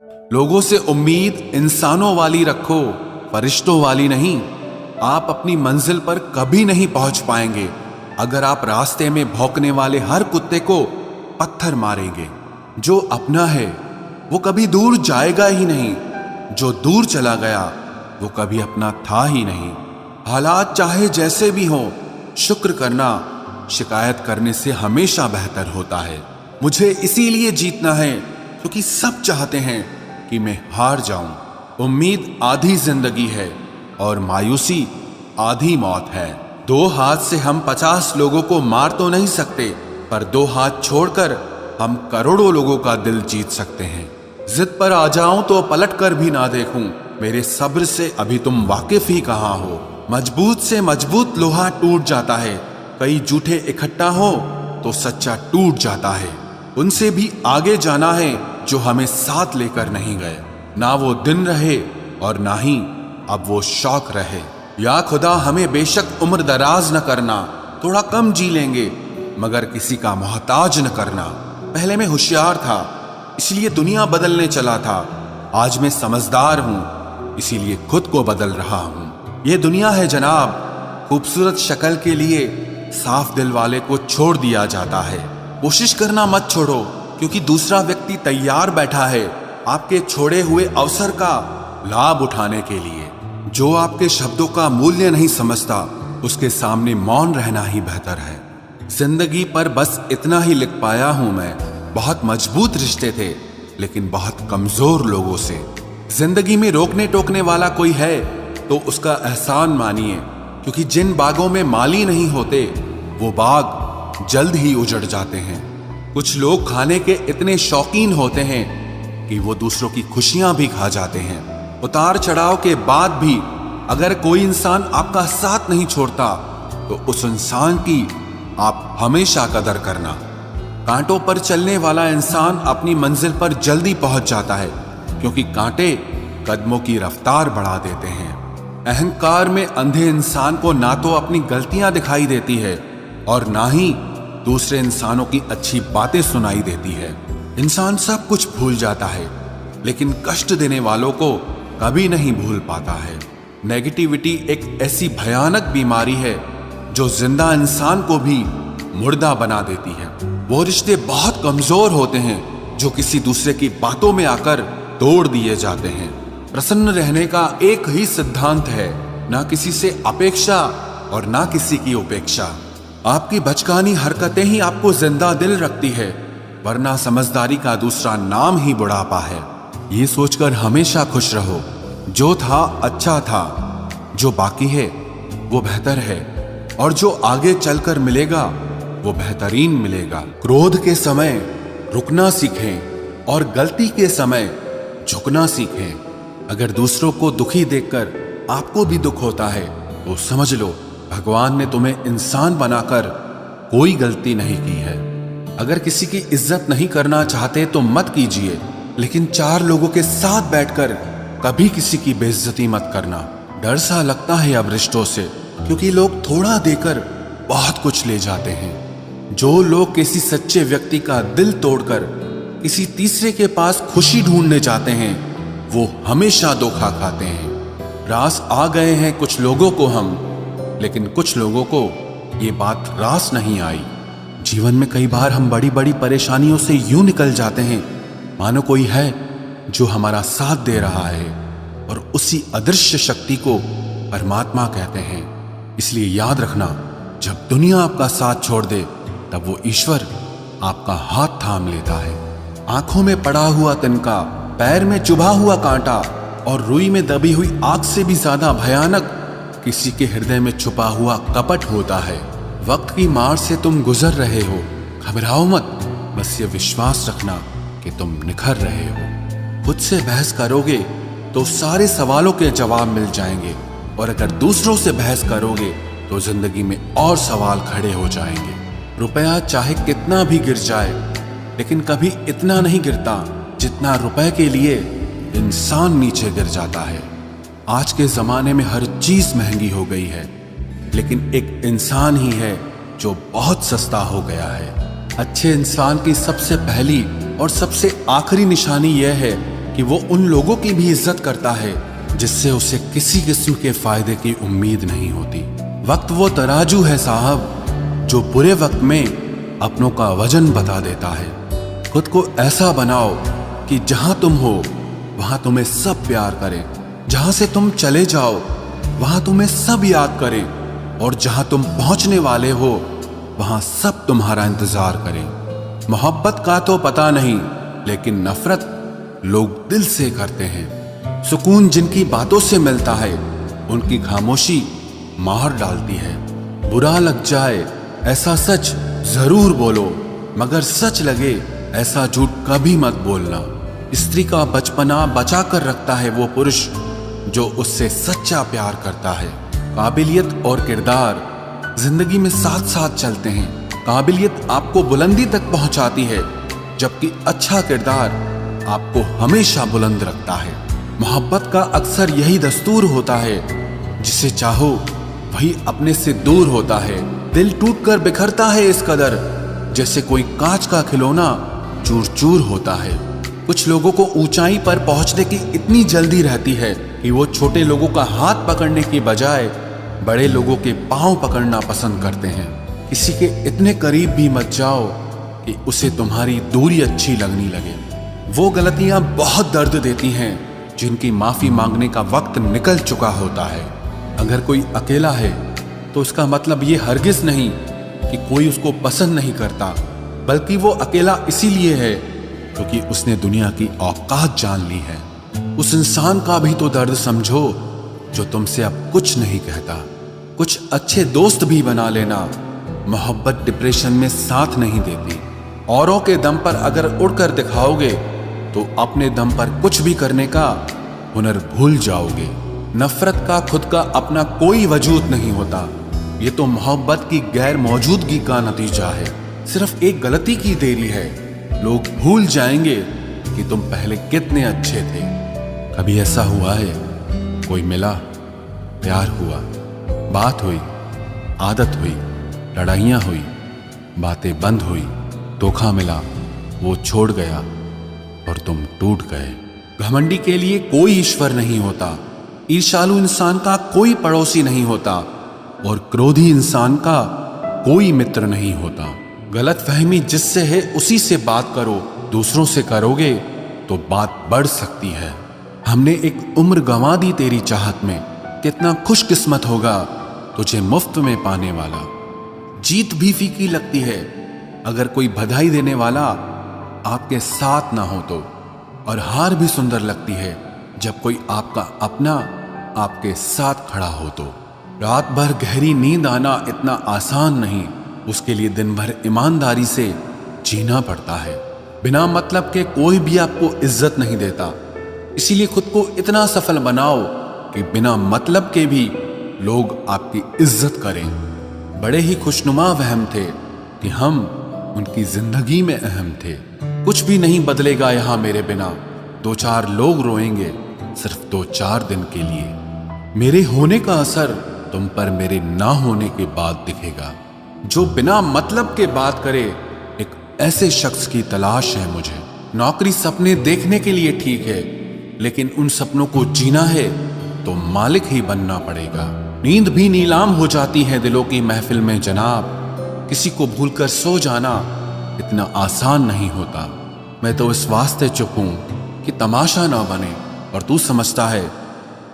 लोगों से उम्मीद इंसानों वाली रखो, फरिश्तों वाली नहीं। आप अपनी मंजिल पर कभी नहीं पहुंच पाएंगे अगर आप रास्ते में भौंकने वाले हर कुत्ते को पत्थर मारेंगे। जो अपना है वो कभी दूर जाएगा ही नहीं, जो दूर चला गया वो कभी अपना था ही नहीं। हालात चाहे जैसे भी हों, शुक्र करना शिकायत करने से हमेशा बेहतर होता है। मुझे इसीलिए जीतना है क्योंकि सब चाहते हैं कि मैं हार जाऊं। उम्मीद आधी जिंदगी है और मायूसी आधी मौत है। 2 हाथ से हम 50 लोगों को मार तो नहीं सकते, पर 2 हाथ छोड़कर हम करोड़ों लोगों का दिल जीत सकते हैं। जिद पर आ जाऊं तो पलट कर भी ना देखूं, मेरे सब्र से अभी तुम वाकिफ ही कहां हो। मजबूत से मजबूत लोहा टूट जाता है, कई जूठे इकट्ठा हो तो सच्चा टूट जाता है। उनसे भी आगे जाना है जो हमें साथ लेकर नहीं गए। ना वो दिन रहे और ना ही अब वो शौक रहे। या खुदा हमें बेशक उम्र दराज न करना, थोड़ा कम जी लेंगे मगर किसी का मोहताज न करना। पहले मैं होशियार था इसलिए दुनिया बदलने चला था, आज मैं समझदार हूं इसीलिए खुद को बदल रहा हूं। ये दुनिया है जनाब, खूबसूरत शक्ल के लिए साफ दिल वाले को छोड़ दिया जाता है। कोशिश करना मत छोड़ो क्योंकि दूसरा व्यक्ति तैयार बैठा है आपके छोड़े हुए अवसर का लाभ उठाने के लिए। जो आपके शब्दों का मूल्य नहीं समझता उसके सामने मौन रहना ही बेहतर है। जिंदगी पर बस इतना ही लिख पाया हूं मैं, बहुत मजबूत रिश्ते थे लेकिन बहुत कमजोर लोगों से। जिंदगी में रोकने टोकने वाला कोई है तो उसका एहसान मानिए, क्योंकि जिन बागों में माली नहीं होते वो बाग जल्द ही उजड़ जाते हैं। कुछ लोग खाने के इतने शौकीन होते हैं कि वो दूसरों की खुशियां भी खा जाते हैं। उतार चढ़ाव के बाद भी अगर कोई इंसान आपका साथ नहीं छोड़ता तो उस इंसान की आप हमेशा कदर करना। कांटों पर चलने वाला इंसान अपनी मंजिल पर जल्दी पहुंच जाता है क्योंकि कांटे कदमों की रफ्तार बढ़ा देते हैं। अहंकार में अंधे इंसान को ना तो अपनी गलतियां दिखाई देती है और ना ही दूसरे इंसानों की अच्छी बातें सुनाई देती है। इंसान सब कुछ भूल जाता है लेकिन कष्ट देने वालों को कभी नहीं भूल पाता है। नेगेटिविटी एक ऐसी भयानक बीमारी है जो जिंदा इंसान को भी मुर्दा बना देती है। वो रिश्ते बहुत कमजोर होते हैं जो किसी दूसरे की बातों में आकर तोड़ दिए जाते हैं। प्रसन्न रहने का एक ही सिद्धांत है, ना किसी से अपेक्षा और ना किसी की उपेक्षा। आपकी बचकानी हरकतें ही आपको जिंदा दिल रखती है, वरना समझदारी का दूसरा नाम ही बुढ़ापा है। ये सोचकर हमेशा खुश रहो, जो था अच्छा था, जो बाकी है वो बेहतर है और जो आगे चलकर मिलेगा वो बेहतरीन मिलेगा। क्रोध के समय रुकना सीखें और गलती के समय झुकना सीखें। अगर दूसरों को दुखी देखकर आपको भी दुख होता है तो समझ लो भगवान ने तुम्हें इंसान बनाकर कोई गलती नहीं की है। अगर किसी की इज्जत नहीं करना चाहते तो मत कीजिए, लेकिन 4 लोगों के साथ बैठकर कभी किसी की बेइज्जती मत करना। डर सा लगता है अब रिश्तों से, क्योंकि लोग थोड़ा देकर बहुत कुछ ले जाते हैं। जो लोग किसी सच्चे व्यक्ति का दिल तोड़कर किसी तीसरे के पास खुशी ढूंढने जाते हैं वो हमेशा धोखा खाते हैं। रास आ गए हैं कुछ लोगों को हम, लेकिन कुछ लोगों को ये बात रास नहीं आई। जीवन में कई बार हम बड़ी बड़ी परेशानियों से यूं निकल जाते हैं मानो कोई है जो हमारा साथ दे रहा है, और उसी अदृश्य शक्ति को परमात्मा कहते हैं। इसलिए याद रखना, जब दुनिया आपका साथ छोड़ दे तब वो ईश्वर आपका हाथ थाम लेता है। आंखों में पड़ा हुआ तिनका, पैर में चुभा हुआ कांटा और रुई में दबी हुई आग से भी ज्यादा भयानक किसी के हृदय में छुपा हुआ कपट होता है। वक्त की मार से तुम गुजर रहे हो, घबराओ मत, बस ये विश्वास रखना कि तुम निखर रहे हो। खुद से बहस करोगे तो सारे सवालों के जवाब मिल जाएंगे, और अगर दूसरों से बहस करोगे तो जिंदगी में और सवाल खड़े हो जाएंगे। रुपया चाहे कितना भी गिर जाए, लेकिन कभी इतना नहीं गिरता जितना रुपए के लिए इंसान नीचे गिर जाता है। आज के जमाने में हर चीज महंगी हो गई है, लेकिन एक इंसान ही है जो बहुत सस्ता हो गया है। अच्छे इंसान की सबसे पहली और सबसे आखिरी निशानी यह है कि वो उन लोगों की भी इज्जत करता है जिससे उसे किसी किस्म के फायदे की उम्मीद नहीं होती। वक्त वो तराजू है साहब जो बुरे वक्त में अपनों का वजन बता देता है। खुद को ऐसा बनाओ कि जहां तुम हो वहां तुम्हें सब प्यार करें, जहां से तुम चले जाओ वहां तुम्हें सब याद करें, और जहां तुम पहुंचने वाले हो वहां सब तुम्हारा इंतजार करें। मोहब्बत का तो पता नहीं, लेकिन नफरत लोग दिल से करते हैं। सुकून जिनकी बातों से मिलता है उनकी खामोशी मार डालती है। बुरा लग जाए ऐसा सच जरूर बोलो, मगर सच लगे ऐसा झूठ कभी मत बोलना। स्त्री का बचपना बचा कर रखता है वो पुरुष जो उससे सच्चा प्यार करता है। काबिलियत और किरदार जिंदगी में साथ साथ चलते हैं। काबिलियत आपको बुलंदी तक पहुंचाती है, जबकि अच्छा किरदार आपको हमेशा बुलंद रखता है। मोहब्बत का अक्सर यही दस्तूर होता है, जिसे चाहो वही अपने से दूर होता है। दिल टूटकर बिखरता है इस कदर, जैसे कोई कांच का खिलौना चूर चूर होता है। कुछ लोगों को ऊंचाई पर पहुंचने की इतनी जल्दी रहती है कि वो छोटे लोगों का हाथ पकड़ने की बजाय बड़े लोगों के पांव पकड़ना पसंद करते हैं। किसी के इतने करीब भी मत जाओ कि उसे तुम्हारी दूरी अच्छी लगने लगे। वो गलतियां बहुत दर्द देती हैं जिनकी माफी मांगने का वक्त निकल चुका होता है। अगर कोई अकेला है तो इसका मतलब ये हरगिज नहीं कि कोई उसको पसंद नहीं करता, बल्कि वो अकेला इसीलिए है क्योंकि उसने दुनिया की औकात जान ली है। उस इंसान का भी तो दर्द समझो जो तुमसे अब कुछ नहीं कहता। कुछ अच्छे दोस्त भी बना लेना। मोहब्बत डिप्रेशन में साथ नहीं देती। औरों के दम पर अगर उड़कर दिखाओगे तो अपने दम पर कुछ भी करने का हुनर भूल जाओगे। नफरत का खुद का अपना कोई वजूद नहीं होता। ये तो मोहब्बत की गैर मौजूदगी का नतीजा है। सिर्फ एक गलती की देरी है। लोग भूल जाएंगे कि तुम पहले कितने अच्छे थे। कभी ऐसा हुआ है कोई मिला, प्यार हुआ, बात हुई, आदत हुई, लड़ाइयाँ हुई, बातें बंद हुई, धोखा मिला, वो छोड़ गया और तुम टूट गए। घमंडी के लिए कोई ईश्वर नहीं होता। ईर्ष्यालु इंसान का कोई पड़ोसी नहीं होता, और क्रोधी इंसान का कोई मित्र नहीं होता। गलत फहमी जिससे है उसी से बात करो। दूसरों से करोगे तो बात बढ़ सकती है। हमने एक उम्र गंवा दी तेरी चाहत में। कितना खुशकिस्मत होगा तुझे मुफ्त में पाने वाला। जीत भी फीकी लगती है अगर कोई बधाई देने वाला आपके साथ ना हो तो, और हार भी सुंदर लगती है जब कोई आपका अपना आपके साथ खड़ा हो तो। रात भर गहरी नींद आना इतना आसान नहीं, उसके लिए दिन भर ईमानदारी से जीना पड़ता है। बिना मतलब के कोई भी आपको इज्जत नहीं देता, इसीलिए खुद को इतना सफल बनाओ कि बिना मतलब के भी लोग आपकी इज्जत करें। बड़े ही खुशनुमा वहम थे कि हम उनकी जिंदगी में अहम थे। कुछ भी नहीं बदलेगा यहाँ मेरे बिना। 2-4 लोग रोएंगे सिर्फ 2-4 दिन के लिए। मेरे होने का असर तुम पर मेरे ना होने के बाद दिखेगा। जो बिना मतलब के बात करे, एक ऐसे शख्स की तलाश है मुझे। नौकरी सपने देखने के लिए ठीक है, लेकिन उन सपनों को जीना है तो मालिक ही बनना पड़ेगा। नींद भी नीलाम हो जाती है दिलों की महफिल में जनाब। किसी को भूलकर सो जाना इतना आसान नहीं होता। मैं तो इस वास्ते चुप हूं कि तमाशा ना बने, और तू समझता है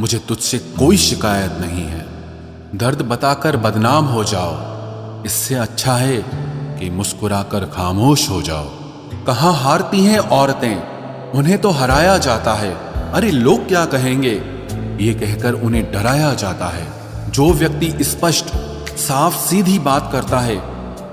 मुझे तुझसे कोई शिकायत नहीं है। दर्द बताकर बदनाम हो जाओ, इससे अच्छा है कि मुस्कुराकर खामोश हो जाओ। कहाँ हारती हैं औरतें, उन्हें तो हराया जाता है। अरे लोग क्या कहेंगे, ये कहकर उन्हें डराया जाता है। जो व्यक्ति स्पष्ट साफ सीधी बात करता है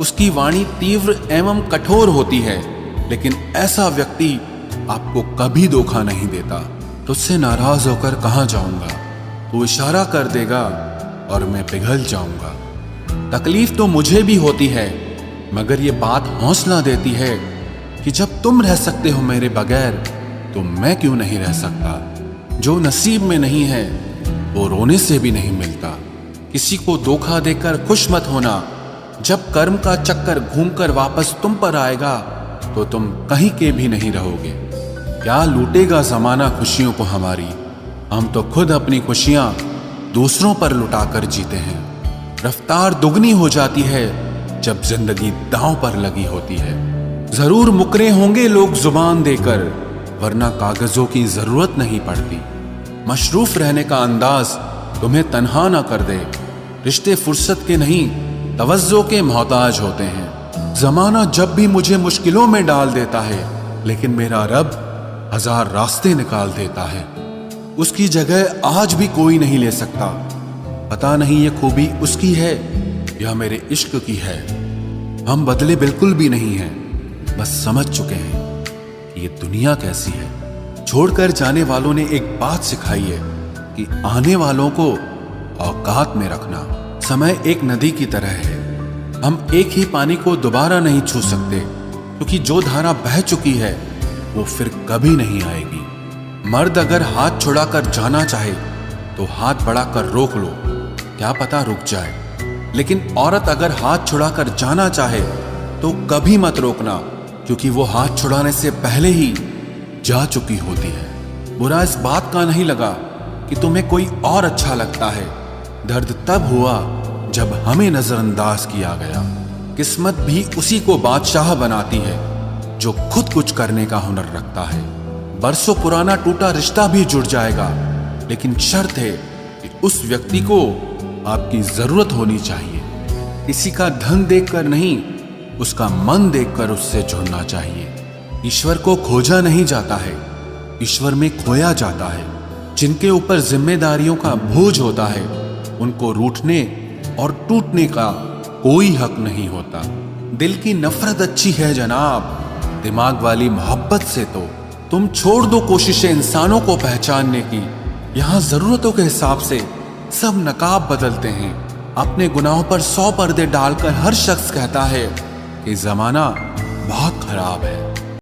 उसकी वाणी तीव्र एवं कठोर होती है, लेकिन ऐसा व्यक्ति आपको कभी धोखा नहीं देता। तुझसे नाराज होकर कहाँ जाऊंगा, तू इशारा कर देगा और मैं पिघल जाऊंगा। तकलीफ तो मुझे भी होती है, मगर ये बात हौसला देती है कि जब तुम रह सकते हो मेरे बगैर तो मैं क्यों नहीं रह सकता। जो नसीब में नहीं है वो रोने से भी नहीं मिलता। किसी को धोखा देकर खुश मत होना। जब कर्म का चक्कर घूमकर वापस तुम पर आएगा तो तुम कहीं के भी नहीं रहोगे। क्या लूटेगा जमाना खुशियों को हमारी, हम तो खुद अपनी खुशियां दूसरों पर लुटाकर जीते हैं। रफ्तार दुगनी हो जाती है जब जिंदगी दांव पर लगी होती है। जरूर मुकरे होंगे लोग जुबान देकर, वरना कागजों की जरूरत नहीं पड़ती। मशरूफ रहने का अंदाज तुम्हें तन्हा ना कर दे। रिश्ते फुर्सत के नहीं तवज्जो के मोहताज होते हैं। जमाना जब भी मुझे मुश्किलों में डाल देता है, लेकिन मेरा रब 1000 रास्ते निकाल देता है। उसकी जगह आज भी कोई नहीं ले सकता। पता नहीं ये खूबी उसकी है या मेरे इश्क की है। हम बदले बिल्कुल भी नहीं हैं, बस समझ चुके हैं कि ये दुनिया कैसी है। छोड़कर जाने वालों ने एक बात सिखाई है कि आने वालों को औकात में रखना। समय एक नदी की तरह है, हम एक ही पानी को दोबारा नहीं छू सकते, क्योंकि जो धारा बह चुकी है वो फिर कभी नहीं आएगी। मर्द अगर हाथ छुड़ाकर जाना चाहे तो हाथ बढ़ाकर रोक लो, क्या पता रुक जाए। लेकिन औरत अगर हाथ छुड़ाकर जाना चाहे तो कभी मत रोकना, क्योंकि वो हाथ छुड़ाने से पहले ही जा चुकी होती है। बुरा इस बात का नहीं लगा कि तुम्हें कोई और अच्छा लगता है। दर्द तब हुआ जब हमें नजरअंदाज किया गया। किस्मत भी उसी को बादशाह बनाती है जो खुद कुछ करने का हुनर रखता है। बरसों पुराना टूटा रिश्ता भी जुड़ जाएगा, लेकिन शर्त है कि उस व्यक्ति को आपकी जरूरत होनी चाहिए। किसी का धन देखकर नहीं, उसका मन देखकर उससे जुड़ना चाहिए। ईश्वर को खोजा नहीं जाता है, ईश्वर में खोया जाता है। जिनके ऊपर जिम्मेदारियों का बोझ होता है, उनको रूठने और टूटने का कोई हक नहीं होता। दिल की नफरत अच्छी है जनाब, दिमाग वाली मोहब्बत से तो तुम छोड़ दो कोशिशें इंसानों को पहचानने की। यहां जरूरतों के हिसाब से सब नकाब बदलते हैं। अपने गुनाहों पर 100 पर्दे डालकर हर शख्स कहता है कि जमाना बहुत खराब है।